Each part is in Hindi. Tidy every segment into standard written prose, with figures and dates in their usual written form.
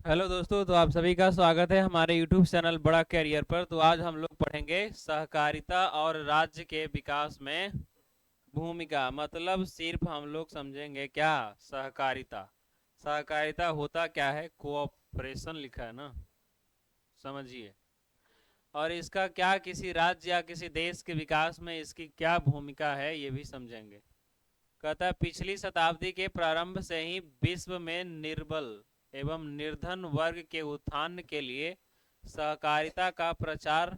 हेलो दोस्तों, तो आप सभी का स्वागत है हमारे YouTube चैनल बड़ा कैरियर पर। तो आज हम लोग पढ़ेंगे सहकारिता और राज्य के विकास में भूमिका। मतलब सिर्फ हम लोग समझेंगे क्या सहकारिता। सहकारिता होता क्या है, कोऑपरेशन लिखा है ना, समझिए। और इसका क्या किसी राज्य या किसी देश के विकास में इसकी क्या भूमिका है ये भी समझेंगे। कहता है पिछली शताब्दी के प्रारंभ से ही विश्व में निर्बल एवं निर्धन वर्ग के उत्थान के लिए सहकारिता का प्रचार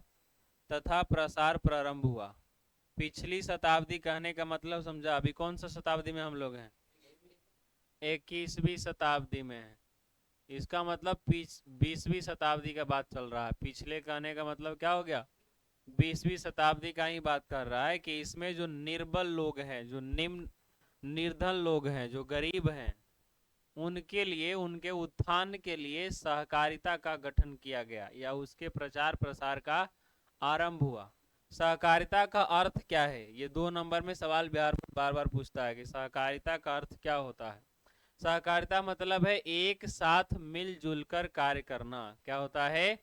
तथा प्रसार प्रारंभ हुआ। पिछली शताब्दी कहने का मतलब समझा, अभी कौन सा शताब्दी में हम लोग हैं? 21वीं शताब्दी में है। इसका मतलब 20वीं शताब्दी का बात चल रहा है। पिछले कहने का मतलब क्या हो गया? 20वीं शताब्दी का ही बात कर रहा है कि इसमें जो निर्बल लोग हैं, जो निम्न निर्धन लोग हैं, जो गरीब हैं, उनके लिए, उनके उत्थान के लिए सहकारिता का गठन किया गया या उसके प्रचार प्रसार का आरंभ हुआ। सहकारिता का अर्थ क्या है? ये 2 नंबर में सवाल बार बार बार पूछता है कि सहकारिता का अर्थ क्या होता है। सहकारिता मतलब है एक साथ मिलजुल कर कार्य करना। क्या होता है?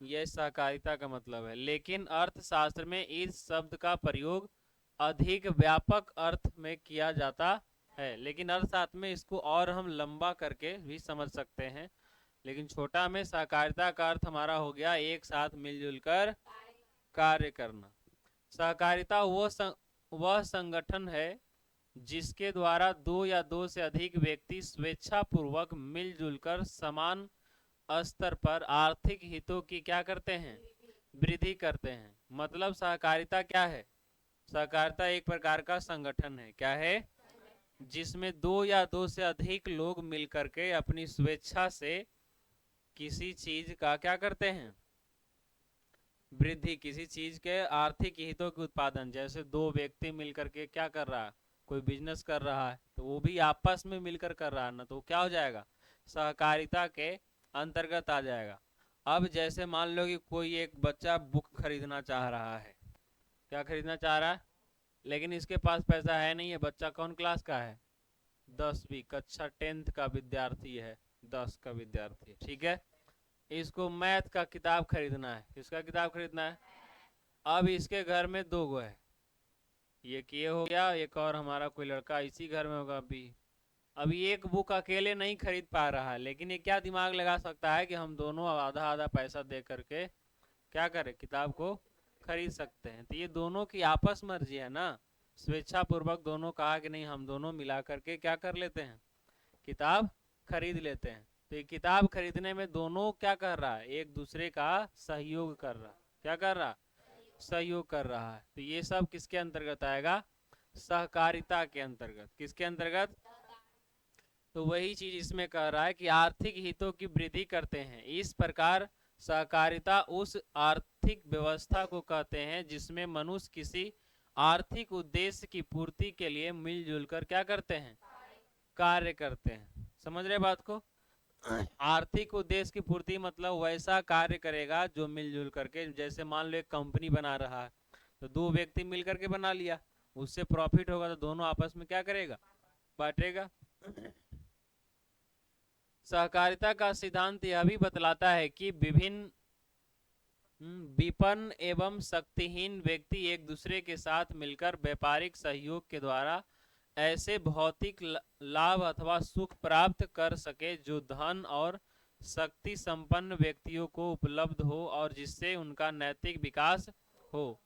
यह सहकारिता का मतलब है। लेकिन अर्थशास्त्र में इस शब्द का प्रयोग अधिक व्यापक अर्थ में किया जाता है। लेकिन अर्थशास्त्र में इसको और हम लंबा करके भी समझ सकते हैं। लेकिन छोटा में सहकारिता का अर्थ हमारा हो गया एक साथ मिलजुल कर कार्य करना। सहकारिता वह संगठन है जिसके द्वारा दो या दो से अधिक व्यक्ति स्वेच्छापूर्वक मिलजुल कर समान स्तर पर आर्थिक हितों की क्या करते हैं? वृद्धि करते हैं। मतलब सहकारिता क्या है? सहकारिता एक प्रकार का संगठन है। क्या है? जिसमें दो या दो से अधिक लोग मिलकर के अपनी स्वेच्छा से किसी चीज का क्या करते हैं? वृद्धि, किसी चीज के आर्थिक हितों के उत्पादन। जैसे दो व्यक्ति मिलकर के क्या कर रहा है, कोई बिजनेस कर रहा है, तो वो भी आपस में मिलकर कर रहा है ना, तो क्या हो जाएगा? सहकारिता के अंतर्गत आ जाएगा। अब जैसे मान लो कि कोई एक बच्चा बुक खरीदना चाह रहा है। क्या खरीदना चाह रहा है? लेकिन इसके पास पैसा है नहीं है। बच्चा कौन क्लास का है? 10वीं कक्षा 10th का विद्यार्थी है। 10 का विद्यार्थी है, ठीक है। इसको मैथ का किताब खरीदना है। किसका किताब खरीदना है? अब इसके घर में दो गो है। ये हो गया, एक और हमारा कोई लड़का इसी घर में होगा अभी। अभी एक बुक अकेले नहीं खरीद पा रहा है, लेकिन ये क्या दिमाग लगा सकता है कि हम दोनों आधा आधा पैसा दे करके क्या करें, किताब को खरीद सकते हैं। तो ये दोनों की आपस मर्जी है ना। स्वेच्छा पूर्वक दोनों कहा कि नहीं, हम दोनों मिला करके क्या कर लेते हैं, किताब खरीद लेते हैं। तो ये किताब खरीदने में दोनों क्या कर रहा है, एक दूसरे का सहयोग कर रहा। क्या कर रहा? सहयोग कर रहा है। तो ये सब किसके अंतर्गत आएगा? सहकारिता के अंतर्गत। किसके अंतर्गत? तो वही चीज इसमें कह रहा है कि आर्थिक हितों की वृद्धि करते हैं। इस प्रकार सहकारिता उस आर्थिक व्यवस्था को कहते हैं जिसमें मनुष्य किसी आर्थिक उद्देश्य की पूर्ति के लिए मिलजुल कर क्या करते हैं? कार्य करते हैं। समझ रहे बात को? आर्थिक उद्देश्य की पूर्ति मतलब वैसा कार्य करेगा जो मिलजुल करके, जैसे मान लो एक कंपनी बना रहा है, तो दो व्यक्ति मिल करके बना लिया, उससे प्रॉफिट होगा तो दोनों आपस में क्या करेगा? बांटेगा। सहकारिता का सिद्धांत यह भी बतलाता है कि विभिन्न विपन्न एवं शक्तिहीन व्यक्ति एक दूसरे के साथ मिलकर व्यापारिक सहयोग के द्वारा ऐसे भौतिक लाभ अथवा सुख प्राप्त कर सके जो धन और शक्ति संपन्न व्यक्तियों को उपलब्ध हो और जिससे उनका नैतिक विकास हो।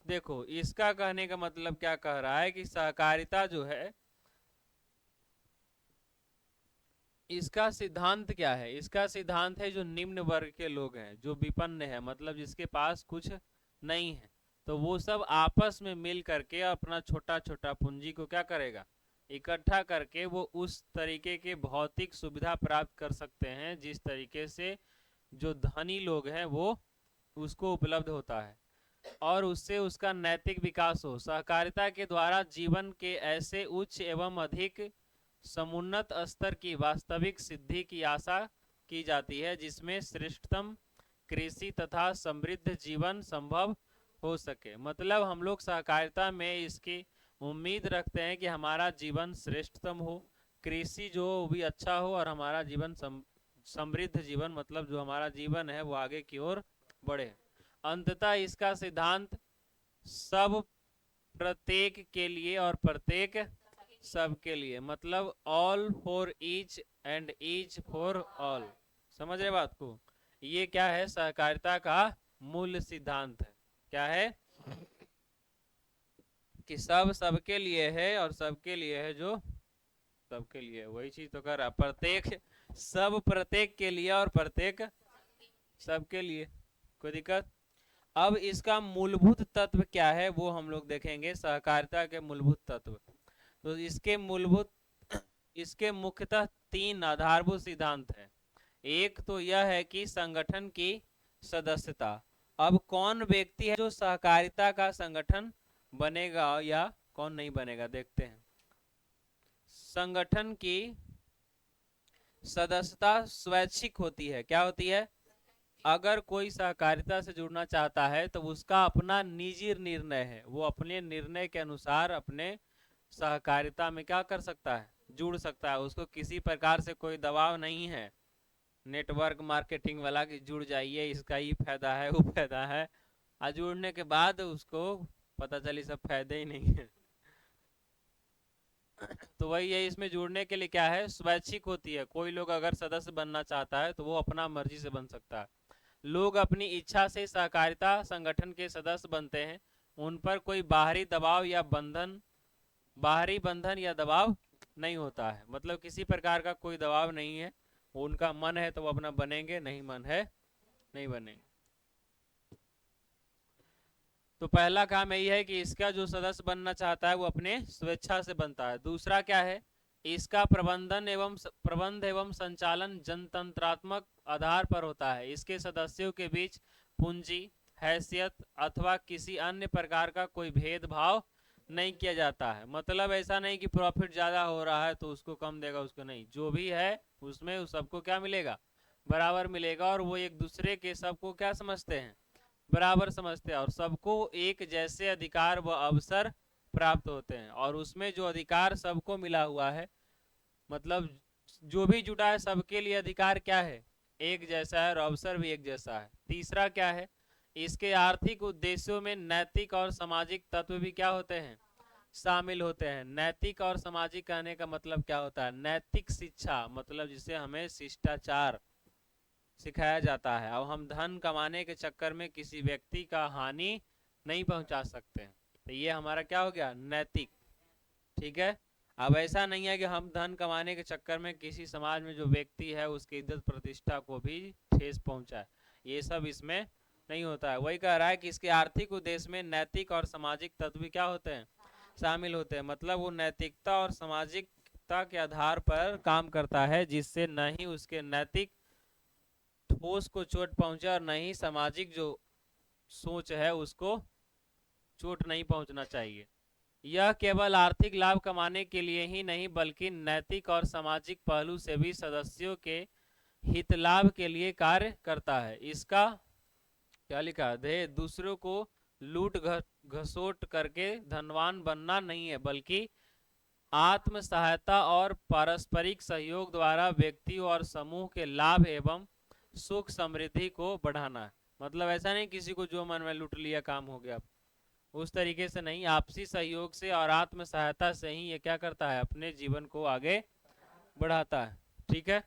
देखो, इसका कहने का मतलब क्या कह रहा है कि सहकारिता जो है, इसका सिद्धांत क्या है? इसका सिद्धांत है जो निम्न वर्ग के लोग हैं, जो विपन्न है, मतलब जिसके पास कुछ नहीं है, तो वो सब आपस में मिल करके अपना छोटा छोटा पूंजी को क्या करेगा? इकट्ठा करके वो उस तरीके के भौतिक सुविधा प्राप्त कर सकते हैं जिस तरीके से जो धनी लोग हैं वो उसको उपलब्ध होता है, और उससे उसका नैतिक विकास हो। सहकारिता के द्वारा जीवन के ऐसे उच्च एवं अधिक समुन्नत स्तर की वास्तविक सिद्धि की आशा की जाती है जिसमें श्रेष्ठतम कृषि तथा समृद्ध जीवन संभव हो सके। मतलब हम लोग सहकारिता में इसकी उम्मीद रखते हैं कि हमारा जीवन श्रेष्ठतम हो, कृषि जो वो भी अच्छा हो और हमारा जीवन समृद्ध जीवन, मतलब जो हमारा जीवन है वो आगे की ओर बढ़े। अंततः इसका सिद्धांत सब प्रत्येक के लिए और प्रत्येक सबके लिए, मतलब all for each and each for all. समझ रहे बात को? ये क्या है? सहकारिता का मूल सिद्धांत है। क्या है? कि सब सबके लिए है और सबके लिए है जो सबके लिए, वही चीज तो कर रहा। प्रत्येक, सब प्रत्येक के लिए और प्रत्येक सबके लिए। कोई दिक्कत? अब इसका मूलभूत तत्व क्या है वो हम लोग देखेंगे, सहकारिता के मूलभूत तत्व। तो इसके मुख्यतः तीन आधारभूत सिद्धांत हैं। एक तो यह है कि संगठन की सदस्यता। अब कौन व्यक्ति है जो सहकारिता का संगठन बनेगा या कौन नहीं बनेगा, देखते हैं। संगठन की सदस्यता स्वैच्छिक होती है। क्या होती है? अगर कोई सहकारिता से जुड़ना चाहता है तो उसका अपना निजी निर्णय है, वो अपने निर्णय के अनुसार अपने सहकारिता में क्या कर सकता है? जुड़ सकता है। उसको किसी प्रकार से कोई दबाव नहीं है नेटवर्क मार्केटिंग वाला कि जुड़ जाइए, इसका ही फायदा है, वो फायदा है। आज जुड़ने के बाद उसको पता चली सब फायदे ही नहीं है। तो वही है, इसमें जुड़ने के लिए क्या है? स्वैच्छिक होती है। कोई लोग अगर सदस्य बनना चाहता है तो वो अपना मर्जी से बन सकता है। लोग अपनी इच्छा से सहकारिता संगठन के सदस्य बनते हैं। उन पर कोई बाहरी बंधन या दबाव नहीं होता है। मतलब किसी प्रकार का कोई दबाव नहीं है। उनका मन है तो वो अपना बनेंगे, नहीं मन है नहीं बनेंगे। तो पहला काम यही है कि इसका जो सदस्य बनना चाहता है वो अपने स्वेच्छा से बनता है। दूसरा क्या है? इसका प्रबंध एवं संचालन जनतंत्रात्मक आधार पर होता है। इसके सदस्यों के बीच पूंजी, हैसियत अथवा किसी अन्य प्रकार का कोई भेदभाव नहीं किया जाता है। मतलब ऐसा नहीं कि प्रॉफिट ज्यादा हो रहा है तो उसको कम देगा, उसको नहीं, जो भी है उसमें उस सबको क्या मिलेगा? बराबर मिलेगा। और वो एक दूसरे के सबको क्या समझते हैं? बराबर समझते हैं। और सबको एक जैसे अधिकार व अवसर प्राप्त होते हैं। और उसमें जो अधिकार सबको मिला हुआ है, मतलब जो भी जुटा है सबके लिए अधिकार क्या है? एक जैसा है और अवसर भी एक जैसा है। तीसरा क्या है? इसके आर्थिक उद्देश्यों में नैतिक और सामाजिक तत्व भी क्या होते हैं? शामिल होते हैं। नैतिक और सामाजिक कहने का मतलब क्या होता है? नैतिक शिक्षा, मतलब जिसे हमें शिष्टाचार सिखाया जाता है। अब हम धन कमाने के चक्कर में किसी व्यक्ति का हानि नहीं पहुंचा सकते हैं। तो ये हमारा क्या हो गया? नैतिक। ठीक है। अब ऐसा नहीं है कि हम धन कमाने के चक्कर में किसी समाज में जो व्यक्ति है उसकी इज्जत प्रतिष्ठा को भी ठेस पहुंचाए, ये सब इसमें नहीं होता है। वही कह रहा है कि इसके आर्थिक उद्देश्य में नैतिक और सामाजिक तत्व भी क्या होते हैं? शामिल होते हैं। मतलब वो नैतिकता और सामाजिकता के आधार पर काम करता है, जिससे न ही उसके नैतिक ठोस को चोट पहुंचे और न ही सामाजिक जो सोच है उसको चोट नहीं पहुंचना चाहिए। यह केवल आर्थिक लाभ कमाने के लिए ही नहीं बल्कि नैतिक और सामाजिक पहलू से भी सदस्यों के हित लाभ के लिए कार्य करता है। इसका क्या लिखा है? ध्येय दूसरों को लूट घसोट करके धनवान बनना नहीं है, बल्कि आत्म सहायता और पारस्परिक सहयोग द्वारा व्यक्ति और समूह के लाभ एवं सुख समृद्धि को बढ़ाना है। मतलब ऐसा नहीं किसी को जो मन में लूट लिया काम हो गया, उस तरीके से नहीं। आपसी सहयोग से और आत्म सहायता से ही ये क्या करता है? अपने जीवन को आगे बढ़ाता है। ठीक है।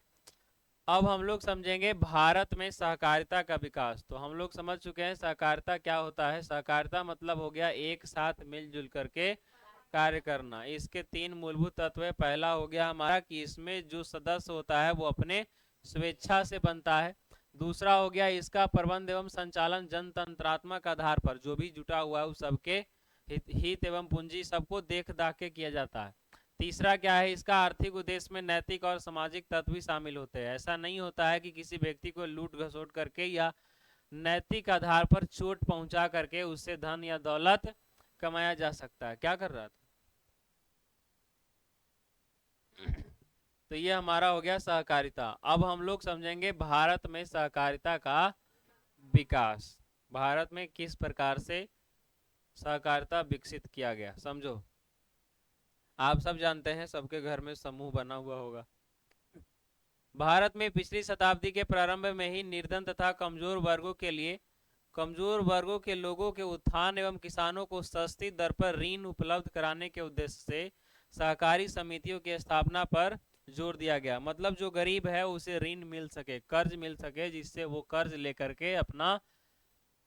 अब हम लोग समझेंगे भारत में सहकारिता का विकास। तो हम लोग समझ चुके हैं सहकारिता क्या होता है। सहकारिता मतलब हो गया एक साथ मिलजुल करके कार्य करना। इसके तीन मूलभूत तत्व है। पहला हो गया हमारा कि इसमें जो सदस्य होता है वो अपने स्वेच्छा से बनता है। दूसरा हो गया इसका प्रबंध एवं संचालन जनतंत्रात्मक आधार पर, जो भी जुटा हुआ है उस सबके हित एवं पूंजी सबको देख दाख के किया जाता है। तीसरा क्या है? इसका आर्थिक उद्देश्य में नैतिक और सामाजिक तत्व भी शामिल होते हैं। ऐसा नहीं होता है कि किसी व्यक्ति को लूट घसोट करके या नैतिक आधार पर चोट पहुंचा करके उससे धन या दौलत कमाया जा सकता है। क्या कर रहा था? तो ये हमारा हो गया सहकारिता। अब हम लोग समझेंगे भारत में सहकारिता का विकास। भारत में किस प्रकार से सहकारिता विकसित किया गया, समझो। आप सब जानते हैं, सबके घर में समूह बना हुआ होगा। भारत में पिछली शताब्दी के प्रारंभ में ही निर्धन तथा कमजोर वर्गों के लोगों के उत्थान एवं किसानों को सस्ती दर पर ऋण उपलब्ध कराने के उद्देश्य से सहकारी समितियों की स्थापना पर जोर दिया गया। मतलब जो गरीब है उसे ऋण मिल सके, कर्ज मिल सके, जिससे वो कर्ज लेकर के अपना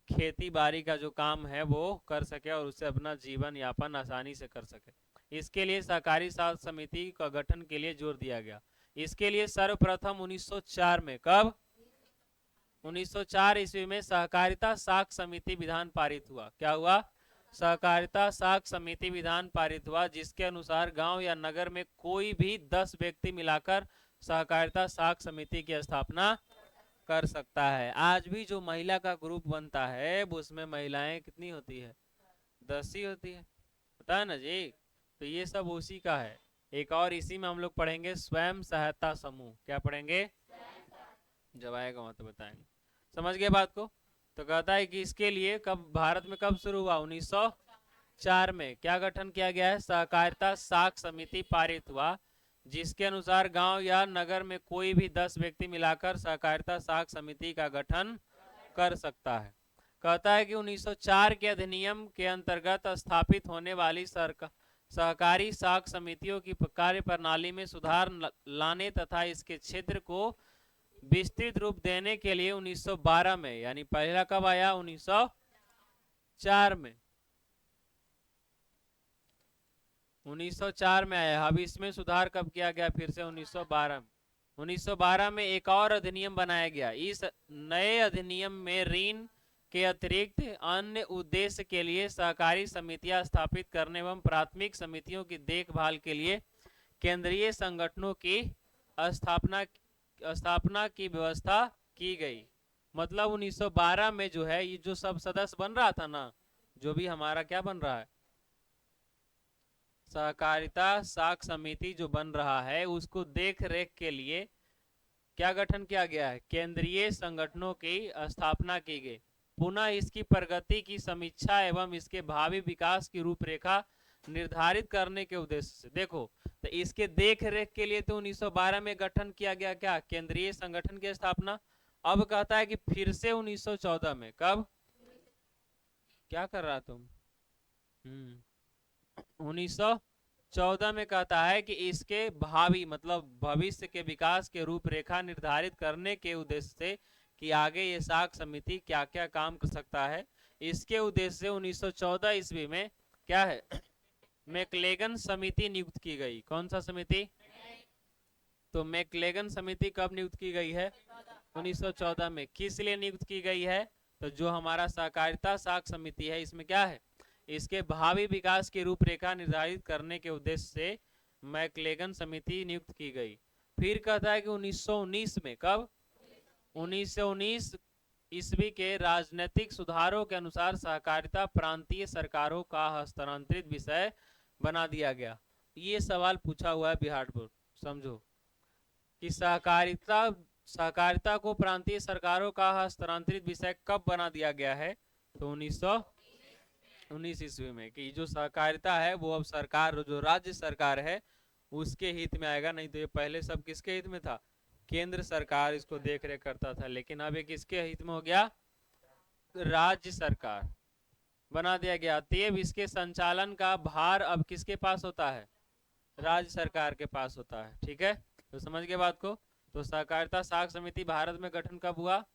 खेती बाड़ी का जो काम है वो कर सके और उससे अपना जीवन यापन आसानी से कर सके। इसके लिए सहकारी साख समिति का गठन के लिए जोर दिया गया। इसके लिए सर्वप्रथम 1904 में, कब? 1904 ईस्वी में सहकारिता साख समिति विधान पारित हुआ। क्या हुआ? सहकारिता साख समिति विधान पारित हुआ, जिसके अनुसार गांव या नगर में कोई भी 10 व्यक्ति मिलाकर सहकारिता साख समिति की स्थापना कर सकता है। आज भी जो महिला का ग्रुप बनता है उसमें महिलाएं कितनी होती है? 10 ही होती है, पता है ना जी। तो ये सब उसी का है। एक और इसी में हम लोग पढ़ेंगे स्वयं सहायता समूह। क्या पढ़ेंगे? जब आएगा वहां तो बताएंगे। समझ गए बात को? तो कहता है कि इसके लिए कब भारत में कब शुरू हुआ? 1904 में क्या गठन किया गया है? सहकारिता साख समिति पारित हुआ, जिसके अनुसार गांव या नगर में कोई भी 10 व्यक्ति मिलाकर सहकारिता साख समिति का गठन कर सकता है। कहता है कि 1904 के अधिनियम के अंतर्गत स्थापित होने वाली सहकारी साख समितियों की कार्य प्रणाली में सुधार लाने तथा इसके क्षेत्र को विस्तृत रूप देने के लिए 1912 में, यानी पहला कब आया? 1904 में, 1904 में आया। अब इसमें सुधार कब किया गया? फिर से 1912 में। 1912 में एक और अधिनियम बनाया गया। इस नए अधिनियम में ऋण के अतिरिक्त अन्य उद्देश्य के लिए सहकारी समितियां स्थापित करने एवं प्राथमिक समितियों की देखभाल के लिए केंद्रीय संगठनों की स्थापना की व्यवस्था की गई। मतलब 1912 में जो है ये जो सब सदस्य बन रहा था ना, जो भी हमारा क्या बन रहा है, सहकारिता साख समिति जो बन रहा है, उसको देख रेख के लिए क्या गठन किया गया है? केंद्रीय संगठनों की स्थापना की गई। पुनः इसकी प्रगति की समीक्षा एवं इसके भावी विकास की रूपरेखा निर्धारित करने के उद्देश्य से, देखो तो इसके देख रेख के लिए तो 1912 में गठन किया गया क्या? केंद्रीय संगठन की स्थापना। अब कहता है कि फिर से 1914 में, कब? क्या कर रहा तुम? 1914 में कहता है कि इसके भावी मतलब भविष्य के विकास के रूपरेखा निर्धारित करने के उद्देश्य से कि आगे ये साख समिति क्या क्या काम कर सकता है, इसके उद्देश्य से 1914 ईस्वी में क्या है? मैक्लेगन समिति नियुक्त की गई। कौन सा समिति? तो मैक्लेगन समिति कब नियुक्त की गई है? 1914 में। किस लिए नियुक्त की गई है? तो जो हमारा सहकारिता साख समिति है इसमें क्या है? इसके भावी विकास की रूपरेखा निर्धारित करने के उद्देश्य से मैक्लेगन समिति नियुक्त की गई। फिर कहता है कि 1919 में, कब? 1919 ईस्वी के राजनीतिक सुधारों के अनुसार सहकारिता प्रांतीय सरकारों का हस्तांतरित विषय बना दिया गया। ये सवाल पूछा हुआ है बिहार बोर्ड, समझो कि सहकारिता को प्रांतीय सरकारों का हस्तांतरित विषय कब बना दिया गया है? तो 1919 ईस्वी में, कि जो सहकारिता है वो अब सरकार, जो राज्य सरकार है उसके हित में आएगा। नहीं तो ये पहले सब किसके हित में था? केंद्र सरकार इसको देख रेख करता था, लेकिन अब ये किसके हित में हो गया? राज्य सरकार बना दिया गया। तब इसके संचालन का भार अब किसके पास होता है? राज्य सरकार के पास होता है। ठीक है, तो समझ गए बात को? तो सहकारिता साख समिति भारत में गठन कब हुआ?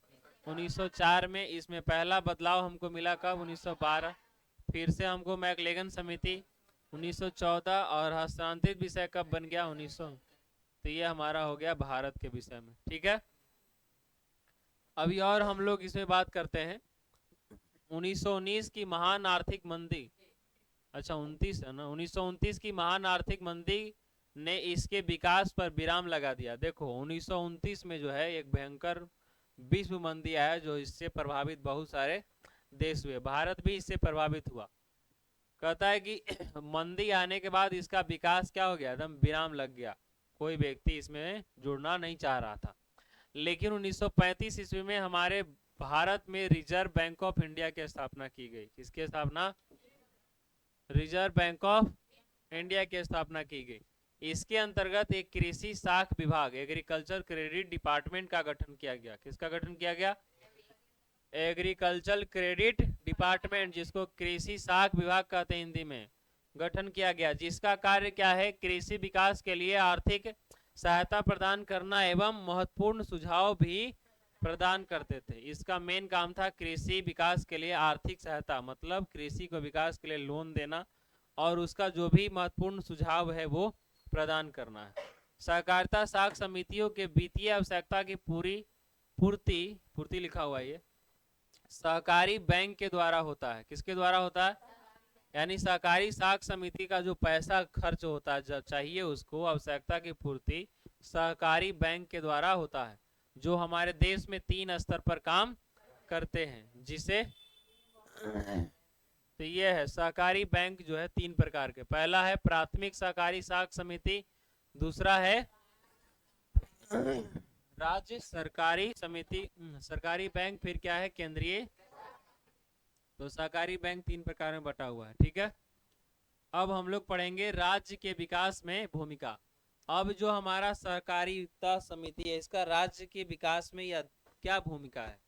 1904 में। इसमें पहला बदलाव हमको मिला कब? 1912। फिर से हमको मैक्लेगन समिति 1914, और हस्तांतरित विषय कब बन गया? 1900। तो ये हमारा हो गया भारत के विषय में। ठीक है, अभी और हम लोग इसमें बात करते हैं 1919 की महान आर्थिक मंदी। अच्छा 29 है ना? 1929 की महान आर्थिक मंदी ने इसके विकास पर विराम लगा दिया। देखो 1929 में जो है एक भयंकर विश्व मंदी आया, जो इससे प्रभावित बहुत सारे देश हुए, भारत भी इससे प्रभावित हुआ। कहता है कि मंदी आने के बाद इसका विकास क्या हो गया? एकदम विराम लग गया, कोई व्यक्ति इसमें जुड़ना नहीं चाह रहा था। लेकिन 1935 ईस्वी में हमारे भारत में रिजर्व बैंक ऑफ इंडिया की स्थापना की गई। किसकी स्थापना? रिजर्व बैंक ऑफ इंडिया की स्थापना की गई। इसके अंतर्गत एक कृषि शाख विभाग एग्रीकल्चर क्रेडिट डिपार्टमेंट का गठन किया गया। किसका गठन किया गया? एग्रीकल्चर क्रेडिट डिपार्टमेंट, जिसको कृषि शाख विभाग कहते हैं हिंदी में, गठन किया गया, जिसका कार्य क्या है? कृषि विकास के लिए आर्थिक सहायता प्रदान करना एवं महत्वपूर्ण सुझाव भी प्रदान करते थे। इसका मेन काम था कृषि विकास के लिए आर्थिक सहायता, मतलब कृषि को विकास के लिए लोन देना और उसका जो भी महत्वपूर्ण सुझाव है वो प्रदान करना है। सहकारिता शाख समितियों के वित्तीय आवश्यकता की पूर्ति पूर्ति लिखा हुआ है ये सहकारी बैंक के द्वारा होता है। किसके द्वारा होता है? यानी सहकारी शाख समिति का जो पैसा खर्च होता है, जो चाहिए उसको आवश्यकता की पूर्ति सहकारी बैंक के द्वारा होता है, जो हमारे देश में 3 स्तर पर काम करते हैं, जिसे तो ये है सहकारी बैंक जो है 3 प्रकार के। पहला है प्राथमिक सहकारी शाख समिति, दूसरा है राज्य सरकारी समिति सरकारी बैंक, फिर क्या है? केंद्रीय। तो सहकारी बैंक 3 प्रकार में बटा हुआ है। ठीक है, अब हम लोग पढ़ेंगे राज्य के विकास में भूमिका। अब जो हमारा सहकारिता समिति है, इसका राज्य के विकास में यह क्या भूमिका है?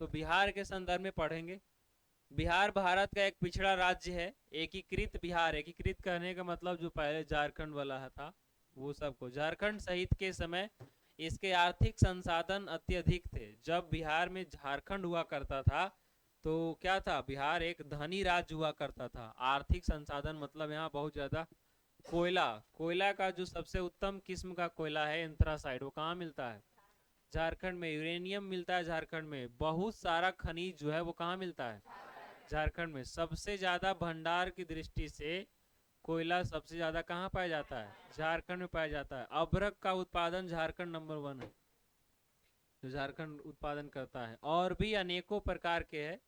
तो बिहार के संदर्भ में पढ़ेंगे। बिहार भारत का एक पिछड़ा राज्य है। एकीकृत बिहार, एकीकृत कहने का मतलब जो पहले झारखंड वाला था वो सबको, झारखंड सहित के समय इसके आर्थिक संसाधन अत्यधिक थे। जब बिहार में झारखंड हुआ करता था तो क्या था? बिहार एक धनी राज्य हुआ करता था। आर्थिक संसाधन मतलब यहाँ बहुत ज्यादा कोयला का जो सबसे उत्तम किस्म का कोयला है एंथ्रासाइड, वो कहाँ मिलता है? झारखंड में। यूरेनियम मिलता है झारखंड में। बहुत सारा खनिज जो है वो कहाँ मिलता है? झारखंड में। सबसे ज्यादा भंडार की दृष्टि से कोयला सबसे ज्यादा कहाँ पाया जाता है? झारखंड में पाया जाता है। अभ्रक का उत्पादन झारखंड नंबर 1 है, जो झारखंड उत्पादन करता है। और भी अनेकों प्रकार के है,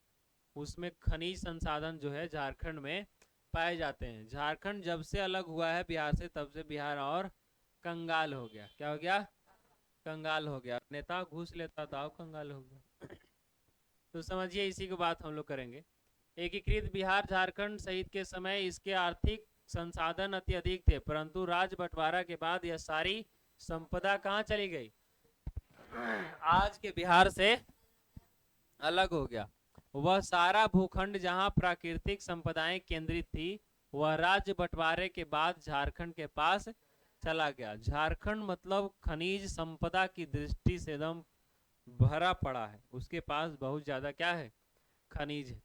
उसमें खनिज संसाधन जो है झारखंड में पाए जाते हैं। झारखंड जब से अलग हुआ है बिहार से, तब से बिहार और कंगाल हो गया। क्या हो गया? कंगाल हो गया। नेता घूस लेता था, कंगाल हो गया। तो समझिए, इसी की बात हम लोग करेंगे। एकीकृत बिहार झारखंड सहित के समय इसके आर्थिक संसाधन अत्यधिक थे, परंतु राज्य बंटवारा के बाद यह सारी संपदा कहाँ चली गई? आज के बिहार से अलग हो गया। वह सारा भूखंड जहां प्राकृतिक संपदाएं केंद्रित थी, वह राज्य बंटवारे के बाद झारखंड के पास चला गया। झारखंड मतलब खनिज संपदा की दृष्टि से एकदम भरा पड़ा है, उसके पास बहुत ज्यादा क्या है? खनिज है।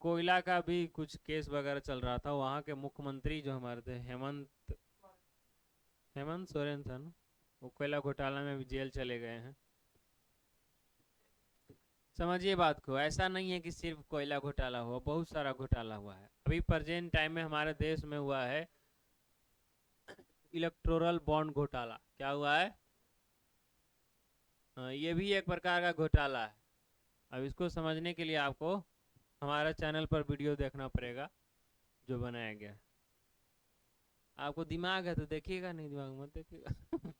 कोयला का भी कुछ केस वगैरह चल रहा था। वहां के मुख्यमंत्री जो हमारे थे हेमंत सोरेन था ना, वो कोयला घोटाला में भी जेल चले गए हैं। समझिए बात को, ऐसा नहीं है कि सिर्फ कोयला घोटाला हुआ, बहुत सारा घोटाला हुआ है। अभी प्रेजेंट टाइम में हमारे देश में हुआ है इलेक्टोरल बॉन्ड घोटाला। क्या हुआ है? ये भी एक प्रकार का घोटाला है। अब इसको समझने के लिए आपको हमारा चैनल पर वीडियो देखना पड़ेगा जो बनाया गया। आपको दिमाग है तो देखिएगा, नहीं दिमाग मत देखिएगा।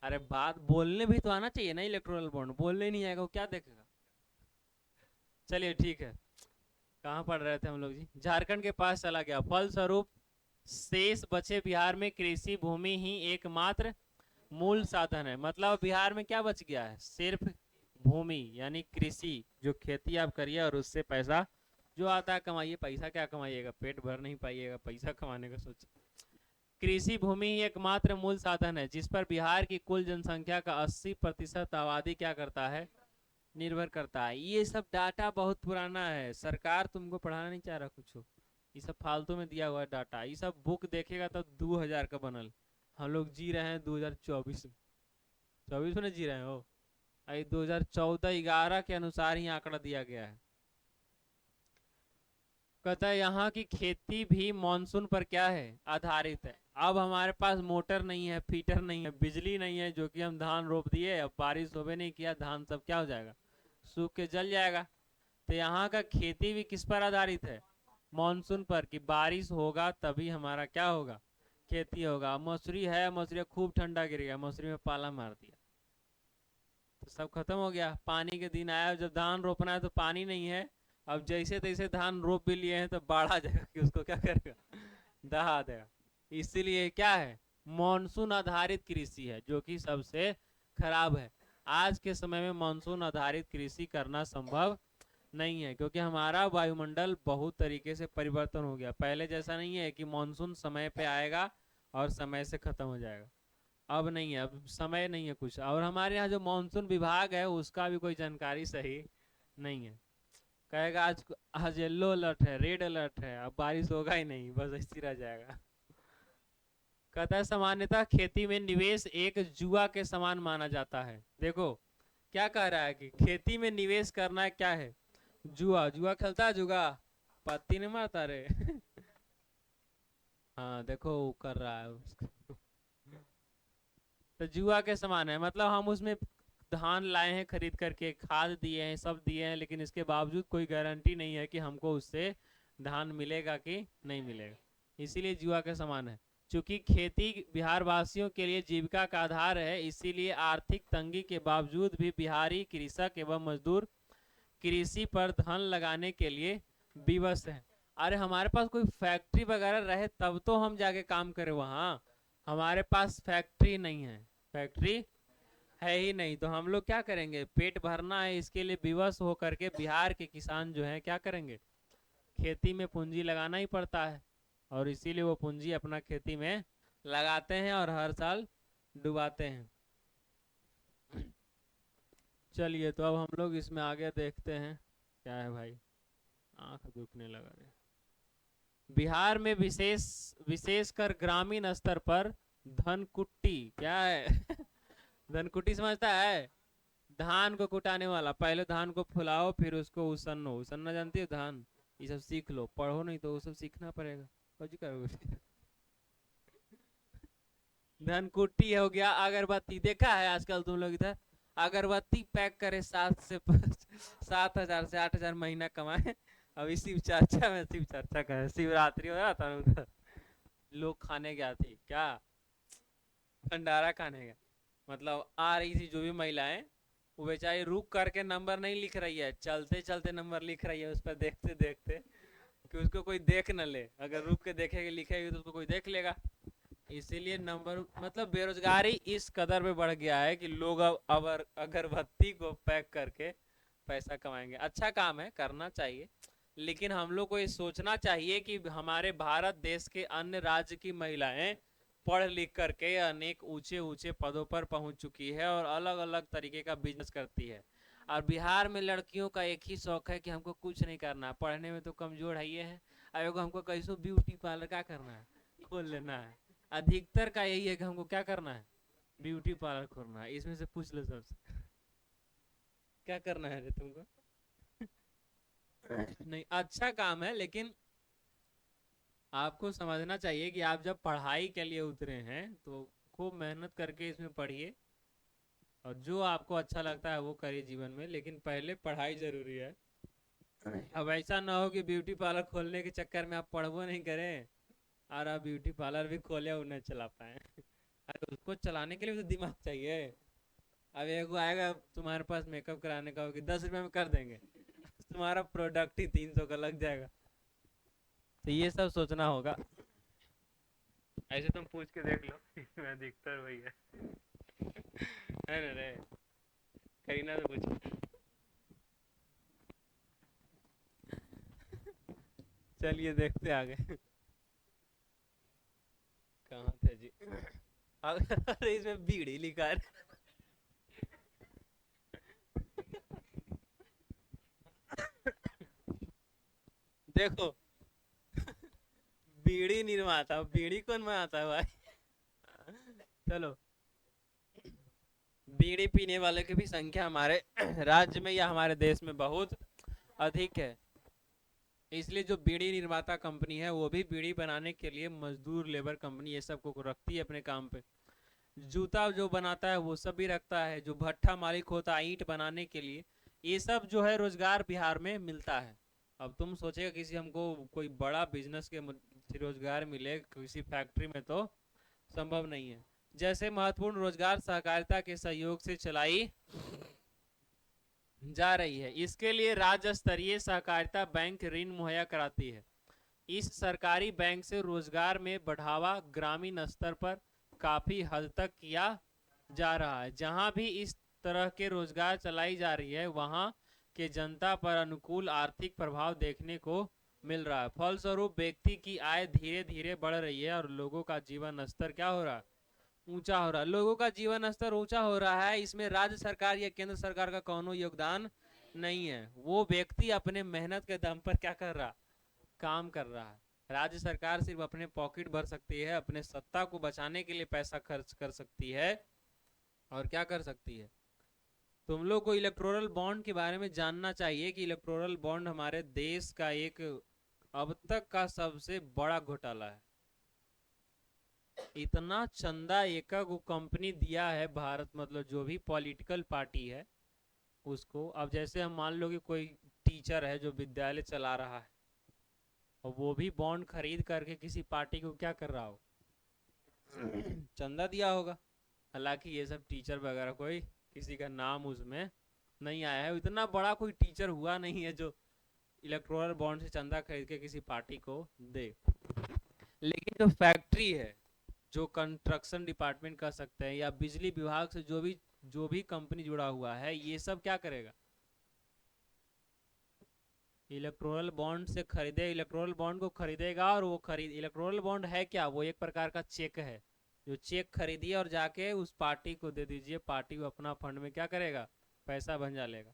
अरे बात बोलने भी तो आना चाहिए ना। इलेक्टोरल बॉन्ड बोलने नहीं आएगा वो क्या देखेगा? चलिए ठीक है, कहाँ पढ़ रहे थे हम लोग जी? झारखंड के पास चला गया। फलस्वरूप शेष बचे बिहार में कृषि भूमि ही एकमात्र मूल साधन है। मतलब बिहार में क्या बच गया है? सिर्फ भूमि, यानी कृषि, जो खेती आप करिए और उससे पैसा जो आता है कमाइए। पैसा क्या कमाइएगा? पेट भर नहीं पाइएगा, पैसा कमाने का सोच। कृषि भूमि ही एकमात्र मूल साधन है जिस पर बिहार की कुल जनसंख्या का 80% आबादी क्या करता है? निर्भर करता है। ये सब डाटा बहुत पुराना है, सरकार तुमको पढ़ाना नहीं चाह रहा कुछ। ये सब फालतू में दिया हुआ है डाटा। ये सब बुक देखेगा तो 2000 का बनल। हम लोग जी रहे हैं 2024 में। 24 में जी रहे हो। अभी 2014-11 के अनुसार ही आंकड़ा दिया गया है। कहता है यहाँ की खेती भी मानसून पर क्या है? आधारित है। अब हमारे पास मोटर नहीं है, फीटर नहीं है, बिजली नहीं है, जो कि हम धान रोप दिए, अब बारिश होवे नहीं किया, धान सब क्या हो जाएगा? सूख के जल जाएगा। तो यहाँ का खेती भी किस पर आधारित है? मानसून पर, कि बारिश होगा तभी हमारा क्या होगा? खेती होगा। मसूरी है, मसूरी खूब ठंडा गिर गया, मसूरी में पाला मार दिया तो सब खत्म हो गया। पानी के दिन आया, जब धान रोपना है तो पानी नहीं है, अब जैसे तैसे धान रोप भी लिए हैं तो बाढ़ आ जाएगा कि उसको क्या करेगा, दहा देगा। इसीलिए क्या है, मानसून आधारित कृषि है जो कि सबसे खराब है। आज के समय में मानसून आधारित कृषि करना संभव नहीं है, क्योंकि हमारा वायुमंडल बहुत तरीके से परिवर्तन हो गया। पहले जैसा नहीं है कि मानसून समय पे आएगा और समय से खत्म हो जाएगा। अब नहीं है, अब समय नहीं है कुछ। और हमारे यहाँ जो मानसून विभाग है उसका भी कोई जानकारी सही नहीं है। कहेगा आज आज येलो अलर्ट है, रेड अलर्ट है, अब बारिश होगा ही नहीं, बस ऐसे रह जाएगा। कहता है सामान्यतः खेती में निवेश एक जुआ के समान माना जाता है। देखो क्या कह रहा है कि खेती में निवेश करना क्या है, जुआ। जुआ खेलता है, जुआ पत्ती नहीं मारता रे। हाँ देखो वो कर रहा है उसको। तो जुआ के समान है, मतलब हम उसमें धान लाए हैं खरीद करके, खाद दिए हैं, सब दिए हैं, लेकिन इसके बावजूद कोई गारंटी नहीं है कि हमको उससे धान मिलेगा कि नहीं मिलेगा। इसीलिए जुआ के समान है। चूंकि खेती बिहार वासियों के लिए जीविका का आधार है, इसीलिए आर्थिक तंगी के बावजूद भी बिहारी कृषक एवं मजदूर कृषि पर धन लगाने के लिए विवश है। अरे हमारे पास कोई फैक्ट्री वगैरह रहे तब तो हम जाके काम करें वहाँ। हमारे पास फैक्ट्री नहीं है, फैक्ट्री है ही नहीं, तो हम लोग क्या करेंगे, पेट भरना है इसके लिए विवश हो करके बिहार के किसान जो है क्या करेंगे, खेती में पूंजी लगाना ही पड़ता है। और इसीलिए वो पूंजी अपना खेती में लगाते हैं और हर साल डुबाते हैं। चलिए तो अब हम लोग इसमें आगे देखते हैं क्या है भाई, आंख दुखने लगा रे। बिहार में विशेषकर ग्रामीण स्तर पर धनकुट्टी क्या है। धनकुट्टी समझता है, धान को कुटाने वाला। पहले धान को फुलाओ फिर उसको उसनो, उसन्ना जानती हो धान, ये सब सीख लो, पढ़ो नहीं तो वो सब सीखना पड़ेगा। कुछ करोगे। धनकुट्टी हो गया। अगरबत्ती देखा है आजकल तुम लोग इधर, अगरबत्ती पैक करे 7 से 8 हजार महीना कमाए। अभी शिव चर्चा में, शिव चर्चा का शिवरात्रि हो रहा था ना उधर, लोग खाने गया थी क्या, भंडारा खाने गया। मतलब आ रही थी जो भी महिलाएं, वो बेचारी रुक करके नंबर नहीं लिख रही है, चलते चलते नंबर लिख रही है उस पर देखते देखते, कि उसको कोई देख न ले। अगर रुक के देखेगी लिखेगी तो उसको कोई देख लेगा। इसीलिए नंबर, मतलब बेरोजगारी इस कदर पे बढ़ गया है कि लोग अब अगरबत्ती को पैक करके पैसा कमाएंगे। अच्छा काम है, करना चाहिए, लेकिन हम लोग को ये सोचना चाहिए कि हमारे भारत देश के अन्य राज्य की महिलाएं पढ़ लिख करके अनेक ऊंचे ऊंचे पदों पर पहुंच चुकी है और अलग अलग तरीके का बिजनेस करती है। और बिहार में लड़कियों का एक ही शौक है कि हमको कुछ नहीं करना, पढ़ने में तो कमजोर है, ये है अब हमको कैसो ब्यूटी पार्लर का करना है, खोल लेना है। अधिकतर का यही है कि हमको क्या करना है, ब्यूटी पार्लर खोलना है। इसमें से पूछ लो सबसे, क्या करना है रे तुमको। नहीं, अच्छा काम है, लेकिन आपको समझना चाहिए कि आप जब पढ़ाई के लिए उतरे हैं तो खूब मेहनत करके इसमें पढ़िए, और जो आपको अच्छा लगता है वो करिए जीवन में, लेकिन पहले पढ़ाई जरूरी है। अब ऐसा ना हो कि ब्यूटी पार्लर खोलने के चक्कर में आप पढ़वो नहीं करें और आप ब्यूटी पार्लर भी खोले और नहीं चला पाए। अरे उसको चलाने के लिए तो दिमाग चाहिए। अब एगो आएगा तुम्हारे पास मेकअप कराने का, होगी 10 रुपए में कर देंगे, तुम्हारा प्रोडक्ट ही 300 का लग जाएगा। तो ये सब सोचना होगा। ऐसे तुम पूछ के देख लो, इसमें अधिकतर वही है ना रे, करीना से पूछ। चलिए देखते आगे। कहाँ थे जी। अरे इसमें बीड़ी लिखा है। देखो, बीड़ी निर्माता, बीड़ी कौन बनाता है भाई। चलो, बीड़ी पीने वाले की भी संख्या हमारे राज्य में या हमारे देश में बहुत अधिक है। इसलिए जो बीड़ी निर्माता कंपनी है वो भी बीड़ी बनाने के लिए मजदूर, लेबर कंपनी ये सब को रखती है अपने काम पे। जूता जो बनाता है वो सब भी रखता है, जो भट्ठा मालिक होता है ईंट बनाने के लिए, ये सब जो है रोजगार बिहार में मिलता है। अब तुम सोचेगा किसी हमको कोई बड़ा बिजनेस के रोजगार मिले किसी फैक्ट्री में, तो संभव नहीं है। जैसे महत्वपूर्ण रोजगार सहकारिता के सहयोग से चलाई जा रही है। इसके लिए राज्य स्तरीय सहकारिता बैंक ऋण मुहैया कराती है। इस सरकारी बैंक से रोजगार में बढ़ावा ग्रामीण स्तर पर काफी हद तक किया जा रहा है। जहां भी इस तरह के रोजगार चलाई जा रही है वहां के जनता पर अनुकूल आर्थिक प्रभाव देखने को मिल रहा है। फलस्वरूप व्यक्ति की आय धीरे धीरे बढ़ रही है और लोगों का जीवन स्तर क्या हो रहा है, ऊंचा हो रहा है। लोगों का जीवन स्तर ऊंचा हो रहा है, इसमें राज्य सरकार या केंद्र सरकार का कोनो योगदान नहीं है। वो व्यक्ति अपने मेहनत के दम पर क्या कर रहा, काम कर रहा है। राज्य सरकार सिर्फ अपने पॉकेट भर सकती है, अपने सत्ता को बचाने के लिए पैसा खर्च कर सकती है, और क्या कर सकती है। तुम लोग को इलेक्टोरल बॉन्ड के बारे में जानना चाहिए कि इलेक्टोरल बॉन्ड हमारे देश का एक अब तक का सबसे बड़ा घोटाला है। इतना चंदा एक कंपनी दिया है भारत, मतलब जो भी पॉलिटिकल पार्टी है उसको। अब जैसे हम मान लो कि कोई टीचर है जो विद्यालय चला रहा है और वो भी बॉन्ड खरीद करके किसी पार्टी को क्या कर रहा हो, चंदा दिया होगा। हालांकि ये सब टीचर वगैरह कोई किसी का नाम उसमें नहीं आया है, इतना बड़ा कोई टीचर हुआ नहीं है जो इलेक्टोरल बॉन्ड से चंदा खरीद के किसी पार्टी को दे। लेकिन जो फैक्ट्री है, जो कंस्ट्रक्शन डिपार्टमेंट कर सकते हैं, या बिजली विभाग से जो भी कंपनी जुड़ा हुआ है, ये सब क्या करेगा, इलेक्टोरल बॉन्ड से खरीदे, इलेक्टोरल बॉन्ड को खरीदेगा। और वो खरीद, इलेक्टोरल बॉन्ड है क्या, वो एक प्रकार का चेक है, जो चेक खरीदिए और जाके उस पार्टी को दे दीजिए, पार्टी को अपना फंड में क्या करेगा, पैसा भंजा लेगा।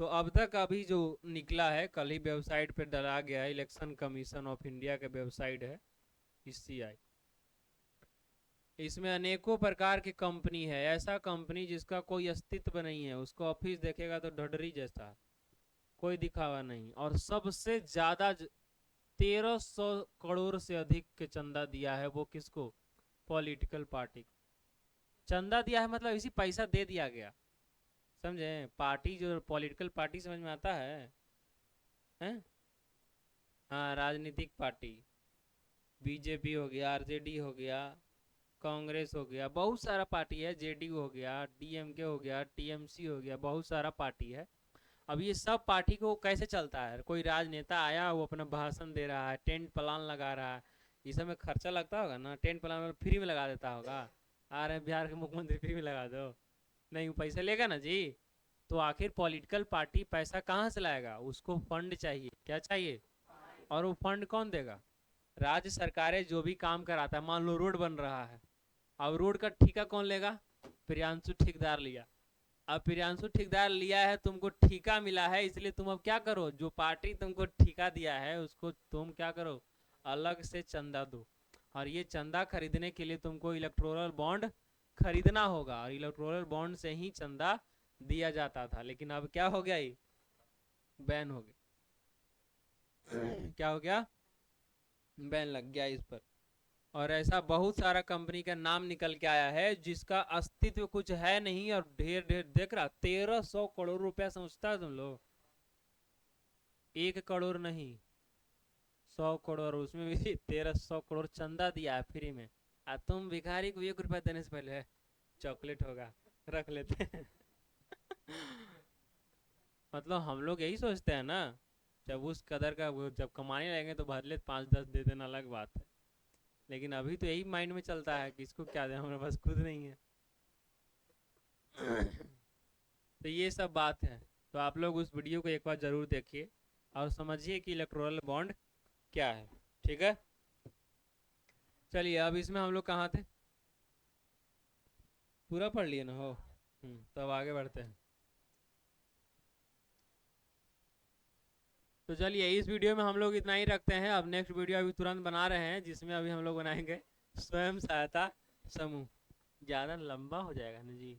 तो अब तक अभी जो निकला है, कल ही वेबसाइट पे डला गया है, इलेक्शन कमीशन ऑफ इंडिया के वेबसाइट है ECI। इसमें अनेकों प्रकार की कंपनी है। ऐसा कंपनी जिसका कोई अस्तित्व नहीं है, उसको ऑफिस देखेगा तो ढडरी जैसा, कोई दिखावा नहीं। और सबसे ज्यादा 1300 करोड़ से अधिक के चंदा दिया है, वो किसको, पॉलिटिकल पार्टी को। चंदा दिया है मतलब इसी पैसा दे दिया गया, समझे। पार्टी जो पॉलिटिकल पार्टी समझ में आता है? हाँ, राजनीतिक पार्टी, बीजेपी हो गया, आरजेडी हो गया, कांग्रेस हो गया, बहुत सारा पार्टी है, जेडीयू हो गया, डीएमके हो गया, टीएमसी हो गया, बहुत सारा पार्टी है। अब ये सब पार्टी को कैसे चलता है, कोई राजनेता आया, वो अपना भाषण दे रहा है, टेंट प्लान लगा रहा है, इस सब में खर्चा लगता होगा ना। टेंट प्लान में फ्री में लगा देता होगा, आ रहे हैं बिहार के मुख्यमंत्री फ्री में लगा दो, नहीं वो पैसा लेगा ना जी। तो आखिर पॉलिटिकल पार्टी पैसा कहाँ से लाएगा, उसको फंड चाहिए, क्या चाहिए, और वो फंड कौन देगा, राज्य सरकारें जो भी काम कराता है। मान लो रोड बन रहा है, अब रोड का ठेका कौन लेगा, प्रियांशु ठेकेदार लिया। अब प्रियांशु ठेकेदार लिया है, तुमको ठेका मिला है, इसलिए तुम अब क्या करो, जो पार्टी तुमको ठेका दिया है उसको तुम क्या करो, अलग से चंदा दो। और ये चंदा खरीदने के लिए तुमको इलेक्टोरल बॉन्ड खरीदना होगा, और इलेक्टोरल बॉन्ड से ही चंदा दिया जाता था। लेकिन अब क्या हो गया, ये बैन हो गया। क्या हो गया, बैन लग गया इस पर। और ऐसा बहुत सारा कंपनी का नाम निकल के आया है जिसका अस्तित्व कुछ है नहीं, और ढेर ढेर देख रहा, 1300 करोड़ रुपया समझता है तुम लोग, 1 करोड़ नहीं, 100 करोड़, उसमें भी 1300 करोड़ चंदा दिया है फ्री में। तुम भिखारी को 1 रुपया देने से पहले चॉकलेट होगा रख लेते हैं। मतलब हम लोग यही सोचते हैं ना, जब उस कदर का जब कमाने लगेंगे तो भले 5-10 दे देना अलग बात है। लेकिन अभी तो यही माइंड में चलता है कि इसको क्या दे, हमारे पास खुद नहीं है। तो ये सब बात है। तो आप लोग उस वीडियो को एक बार जरूर देखिए और समझिए कि इलेक्टोरल बॉन्ड क्या है, ठीक है। चलिए अब इसमें हम लोग कहाँ थे, पूरा पढ़ लिए ना हो। तो अब आगे बढ़ते हैं। तो चलिए इस वीडियो में हम लोग इतना ही रखते हैं। अब नेक्स्ट वीडियो अभी तुरंत बना रहे हैं, जिसमें अभी हम लोग बनाएंगे स्वयं सहायता समूह। ज़्यादा लंबा हो जाएगा ना जी।